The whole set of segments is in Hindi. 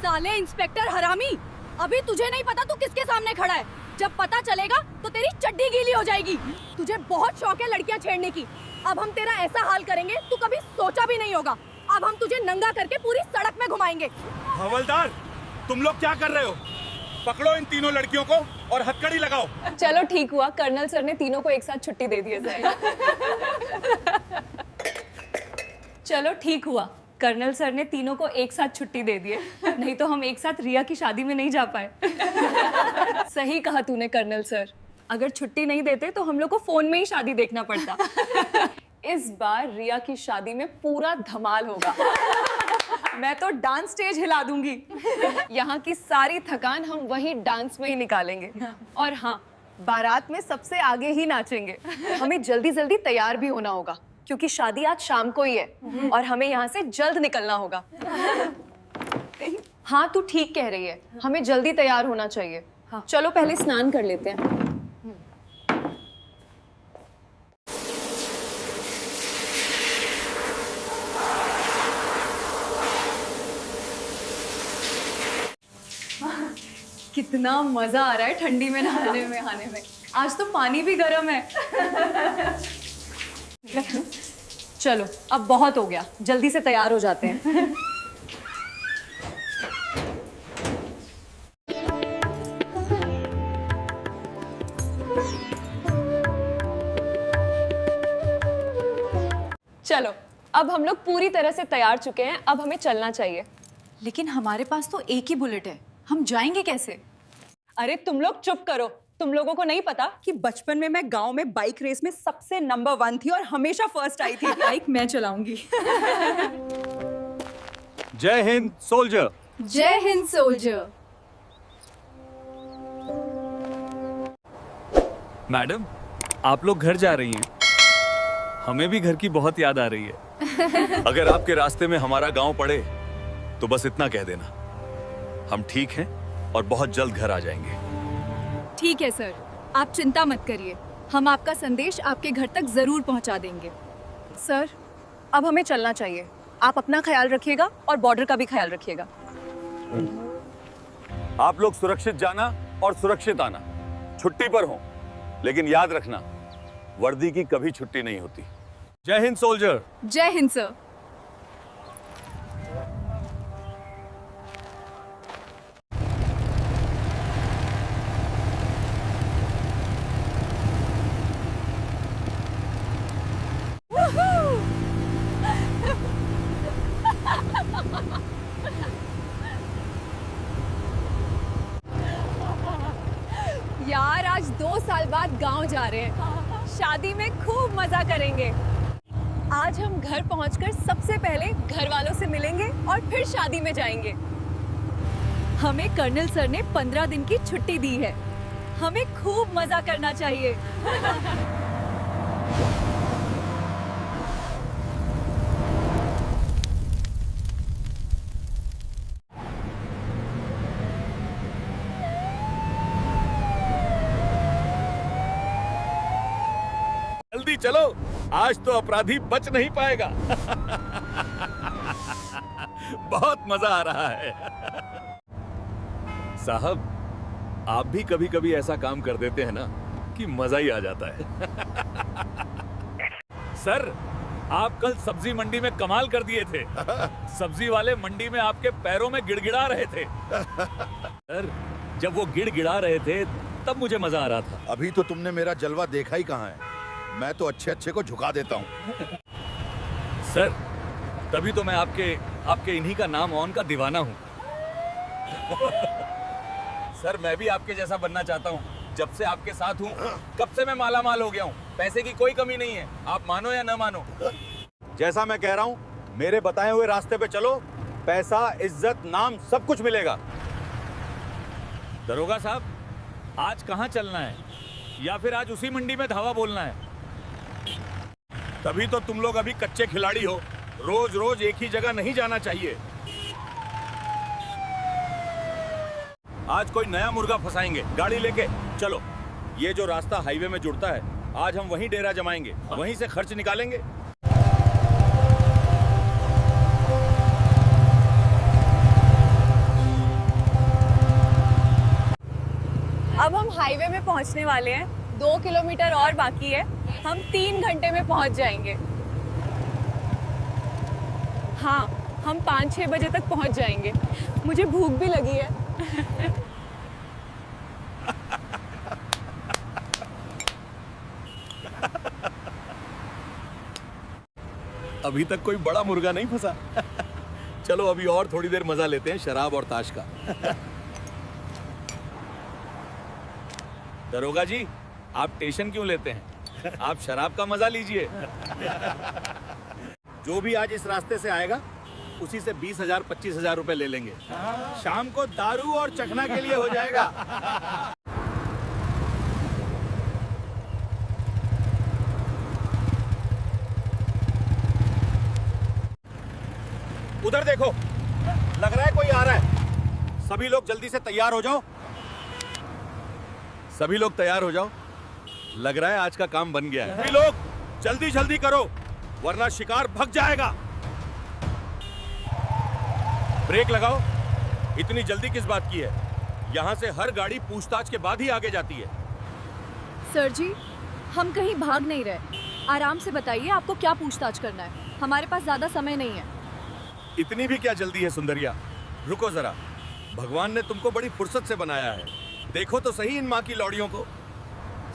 साले इंस्पेक्टर हरामी, अभी तुझे नहीं पता तू किसके सामने खड़ा है। जब पता चलेगा तो तेरी चड्डी गीली हो जाएगी। तुझे बहुत शौक है लड़कियां छेड़ने की। अब हम तेरा ऐसा हाल करेंगे तू कभी सोचा भी नहीं होगा। अब हम तुझे नंगा करके पूरी सड़क में घुमाएंगे। हवलदार, तुम लोग क्या कर रहे हो? पकड़ो इन तीनों लड़कियों को और हथकड़ी लगाओ। चलो ठीक हुआ, कर्नल सर ने तीनों को एक साथ छुट्टी दे दी है। चलो ठीक हुआ, कर्नल सर ने तीनों को एक साथ छुट्टी दे दी है, नहीं तो हम एक साथ रिया की शादी में नहीं जा पाए। सही कहा तूने कर्नल सर, अगर छुट्टी नहीं देते तो हम लोग को फोन में ही शादी देखना पड़ता। इस बार रिया की शादी में पूरा धमाल होगा। मैं तो डांस स्टेज हिला दूंगी। यहाँ की सारी थकान हम वही डांस में ही निकालेंगे। और हाँ, बारात में सबसे आगे ही नाचेंगे। हमें जल्दी जल्दी तैयार भी होना होगा क्योंकि शादी आज शाम को ही है और हमें यहाँ से जल्द निकलना होगा। हाँ, तू ठीक कह रही है, हमें जल्दी तैयार होना चाहिए। हाँ, चलो पहले स्नान कर लेते हैं। कितना मजा आ रहा है ठंडी में नहाने में। आज तो पानी भी गर्म है। चलो अब बहुत हो गया, जल्दी से तैयार हो जाते हैं। चलो अब हम लोग पूरी तरह से तैयार चुके हैं, अब हमें चलना चाहिए। लेकिन हमारे पास तो एक ही बुलेट है, हम जाएंगे कैसे? अरे तुम लोग चुप करो, तुम लोगों को नहीं पता कि बचपन में मैं गांव में बाइक रेस में सबसे नंबर 1 थी और हमेशा फर्स्ट आई थी। बाइक मैं चलाऊंगी। जय हिंद सोल्जर। जय हिंद सोल्जर। मैडम, आप लोग घर जा रही हैं। हमें भी घर की बहुत याद आ रही है। अगर आपके रास्ते में हमारा गांव पड़े तो बस इतना कह देना, हम ठीक हैं और बहुत जल्द घर आ जाएंगे। ठीक है सर, आप चिंता मत करिए, हम आपका संदेश आपके घर तक जरूर पहुंचा देंगे। सर अब हमें चलना चाहिए, आप अपना ख्याल रखिएगा और बॉर्डर का भी ख्याल रखिएगा। आप लोग सुरक्षित जाना और सुरक्षित आना। छुट्टी पर हो, लेकिन याद रखना वर्दी की कभी छुट्टी नहीं होती। जय हिंद सोल्जर। जय हिंद सर। यार आज 2 साल बाद गांव जा रहे हैं, शादी में खूब मजा करेंगे। आज हम घर पहुंचकर सबसे पहले घर वालों से मिलेंगे और फिर शादी में जाएंगे। हमें कर्नल सर ने 15 दिन की छुट्टी दी है, हमें खूब मजा करना चाहिए। जल्दी चलो, आज तो अपराधी बच नहीं पाएगा। बहुत मजा आ रहा है। साहब, आप भी कभी कभी ऐसा काम कर देते हैं ना कि मजा ही आ जाता है। सर, आप कल सब्जी मंडी में कमाल कर दिए थे। सब्जी वाले मंडी में आपके पैरों में गिड़गिड़ा रहे थे। सर, जब वो गिड़गिड़ा रहे थे तब मुझे मजा आ रहा था। अभी तो तुमने मेरा जलवा देखा ही कहाँ है। मैं तो अच्छे अच्छे को झुका देता हूँ। सर, तभी तो मैं आपके इन्हीं का नाम ऑन का दीवाना हूँ। सर, मैं भी आपके जैसा बनना चाहता हूँ। जब से आपके साथ हूँ कब से मैं माला माल हो गया हूँ। पैसे की कोई कमी नहीं है, आप मानो या न मानो। जैसा मैं कह रहा हूँ, मेरे बताए हुए रास्ते पे चलो, पैसा, इज्जत, नाम सब कुछ मिलेगा। दरोगा साहब, आज कहाँ चलना है? या फिर आज उसी मंडी में धावा बोलना है? तभी तो तुम लोग अभी कच्चे खिलाड़ी हो। रोज रोज एक ही जगह नहीं जाना चाहिए। आज कोई नया मुर्गा फंसाएंगे। गाड़ी लेके चलो। ये जो रास्ता हाईवे में जुड़ता है, आज हम वहीं डेरा जमाएंगे, वहीं से खर्च निकालेंगे। हाईवे में पहुंचने वाले हैं। 2 किलोमीटर और बाकी है। हम 3 घंटे में पहुंच जाएंगे। हाँ, हम 5-6 बजे तक पहुंच जाएंगे। मुझे भूख भी लगी है। अभी तक कोई बड़ा मुर्गा नहीं फंसा। चलो अभी और थोड़ी देर मजा लेते हैं शराब और ताश का। दरोगा जी, आप टेंशन क्यों लेते हैं? आप शराब का मजा लीजिए। जो भी आज इस रास्ते से आएगा उसी से 20,000 25,000 रुपए ले लेंगे। शाम को दारू और चखना के लिए हो जाएगा। उधर देखो, लग रहा है कोई आ रहा है। सभी लोग जल्दी से तैयार हो जाओ। सभी लोग तैयार हो जाओ। लग रहा है आज का काम बन गया है। सभी लोग जल्दी जल्दी करो, वरना शिकार भग जाएगा। ब्रेक लगाओ। इतनी जल्दी किस बात की है? यहाँ से हर गाड़ी पूछताछ के बाद ही आगे जाती है। सर जी, हम कहीं भाग नहीं रहे। आराम से बताइए आपको क्या पूछताछ करना है। हमारे पास ज्यादा समय नहीं है। इतनी भी क्या जल्दी है सुंदरिया? रुको जरा, भगवान ने तुमको बड़ी फुर्सत से बनाया है। देखो तो सही इन माँ की लौड़ियों को।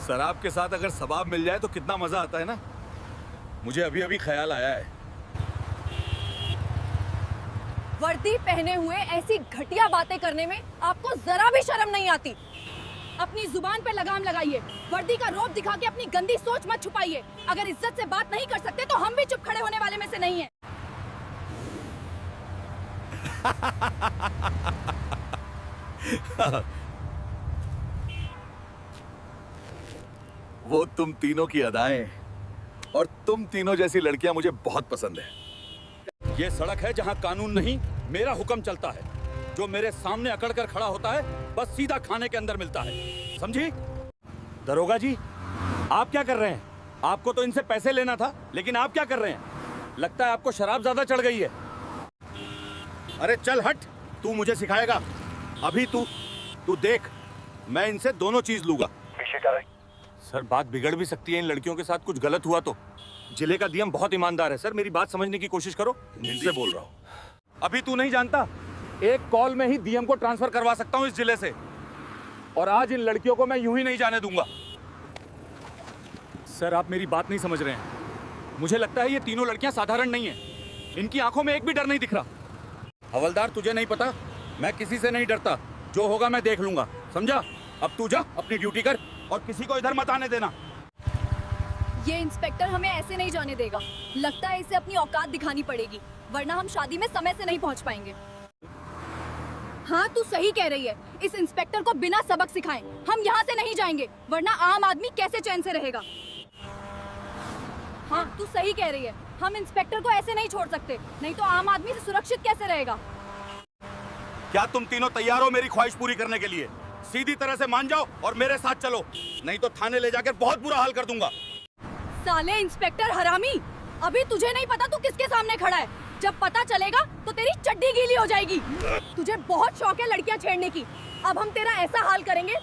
शराब के साथ अगर सबाब मिल जाए तो कितना मजा आता है ना। मुझे अभी अभी ख्याल आया है। वर्दी पहने हुए ऐसी घटिया बातें करने में आपको जरा भी शर्म नहीं आती। अपनी जुबान पे लगाम लगाइए। वर्दी का रौब दिखा के अपनी गंदी सोच मत छुपाइए। अगर इज्जत से बात नहीं कर सकते तो हम भी चुप खड़े होने वाले में से नहीं है। वो तुम तीनों की अदाएं और तुम तीनों जैसी लड़कियां मुझे बहुत पसंद है। ये सड़क है जहां कानून नहीं, मेरा हुक्म चलता है। जो मेरे सामने अकड़ कर खड़ा होता है बस सीधा खाने के अंदर मिलता है, समझी? दरोगा जी, आप क्या कर रहे हैं? आपको तो इनसे पैसे लेना था, लेकिन आप क्या कर रहे हैं? लगता है आपको शराब ज्यादा चढ़ गई है। अरे चल हट, तू मुझे सिखाएगा? अभी तू देख, मैं इनसे दोनों चीज लूंगा। सर, बात बिगड़ भी सकती है। इन लड़कियों के साथ कुछ गलत हुआ तो। जिले का डीएम बहुत ईमानदार है सर, मेरी बात समझने की कोशिश करो। इनसे बोल रहा हूँ। अभी तू नहीं जानता, एक कॉल में ही डीएम को ट्रांसफर करवा सकता हूँ इस जिले से। और आज इन लड़कियों को मैं यूं ही नहीं जाने दूंगा। सर, आप मेरी बात नहीं समझ रहे हैं। मुझे लगता है ये तीनों लड़कियां साधारण नहीं है। इनकी आंखों में एक भी डर नहीं दिख रहा। हवलदार, तुझे नहीं पता, मैं किसी से नहीं डरता। जो होगा मैं देख लूंगा, समझा? अब तू जा, अपनी ड्यूटी कर और किसी को इधर मत आने देना। ये इंस्पेक्टर हमें ऐसे नहीं जाने देगा। लगता है इसे अपनी औकात दिखानी पड़ेगी, वरना हम शादी में समय से नहीं पहुंच पाएंगे। हाँ, तू सही कह रही है। इस इंस्पेक्टर को बिना सबक सिखाए हम यहाँ से नहीं जाएंगे, वरना आम आदमी कैसे चैन से रहेगा। हाँ, तू सही कह रही है। हम इंस्पेक्टर को ऐसे नहीं छोड़ सकते, नहीं तो आम आदमी से सुरक्षित कैसे रहेगा। क्या तुम तीनों तैयार हो मेरी ख्वाहिश पूरी करने के लिए? सीधी तरह से मान जाओ और मेरे साथ चलो, नहीं तो थाने ले जाकर बहुत बुरा हाल कर दूंगा। साले इंस्पेक्टर हरामी, अभी तुझे नहीं पता तू किसके सामने खड़ा है। जब पता चलेगा तो तेरी चड्डी गीली हो जाएगी। तुझे बहुत शौक है लड़कियां छेड़ने की। अब हम तेरा ऐसा हाल करेंगे